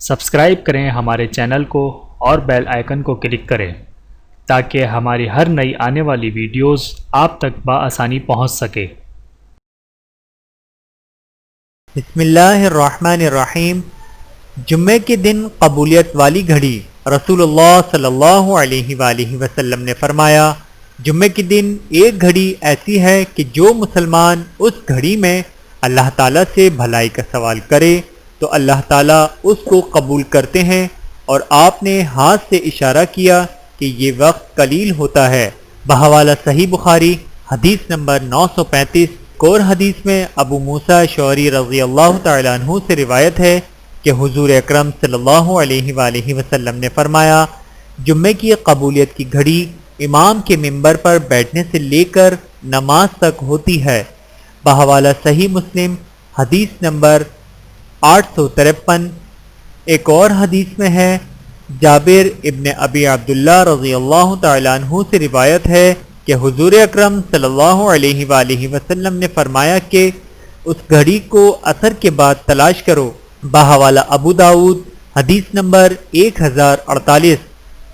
Subscribe کریں ہمارے channel کو اور بیل آئیکن کو کلک کریں تاکہ ہماری ہر نئی آنے والی ویڈیوز آپ تک بآسانی پہنچ سکے۔ بسم اللہ الرحمن الرحیم۔ جمعے کے دن قبولیت والی گھڑی۔ رسول اللہ صلی اللہ علیہ وآلہ وسلم نے فرمایا، جمعے کے دن ایک گھڑی ایسی ہے کہ جو مسلمان اس گھڑی میں اللہ تعالیٰ سے بھلائی کا سوال کرے تو اللہ تعالیٰ اس کو قبول کرتے ہیں، اور آپ نے ہاتھ سے اشارہ کیا کہ یہ وقت قلیل ہوتا ہے۔ بحوالہ صحیح بخاری حدیث نمبر 935۔ اور حدیث میں ابو موسیٰ شعری رضی اللہ تعالیٰ عنہ سے روایت ہے کہ حضور اکرم صلی اللہ علیہ وآلہ وسلم نے فرمایا، جمعے کی قبولیت کی گھڑی امام کے ممبر پر بیٹھنے سے لے کر نماز تک ہوتی ہے۔ بحوالہ صحیح مسلم حدیث نمبر 853۔ ایک اور حدیث میں ہے، جابر ابن ابی عبداللہ رضی اللہ تعالیٰ عنہ سے روایت ہے کہ حضور اکرم صلی اللہ علیہ وآلہ وسلم نے فرمایا کہ اس گھڑی کو عصر کے بعد تلاش کرو۔ بحوالہ ابو داؤد حدیث نمبر 1048۔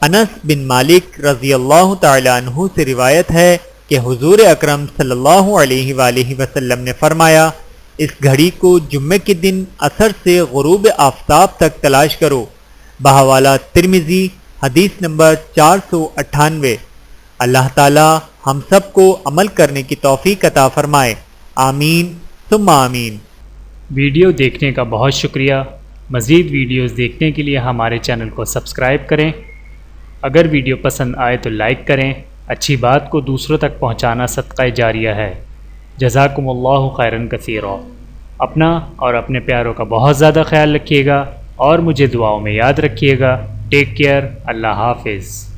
انس بن مالک رضی اللہ تعالیٰ عنہ سے روایت ہے کہ حضور اکرم صلی اللہ علیہ وآلہ وسلم نے فرمایا، اس گھڑی کو جمعے کے دن عصر سے غروب آفتاب تک تلاش کرو۔ بحوالہ ترمذی حدیث نمبر 498۔ اللہ تعالی ہم سب کو عمل کرنے کی توفیق عطا فرمائے، آمین ثم آمین۔ ویڈیو دیکھنے کا بہت شکریہ۔ مزید ویڈیوز دیکھنے کے لیے ہمارے چینل کو سبسکرائب کریں۔ اگر ویڈیو پسند آئے تو لائک کریں۔ اچھی بات کو دوسروں تک پہنچانا صدقہ جاریہ ہے۔ جزاکم اللہ خیرا کثیرا۔ اپنا اور اپنے پیاروں کا بہت زیادہ خیال رکھیے گا اور مجھے دعاؤں میں یاد رکھیے گا۔ Take care. اللہ حافظ۔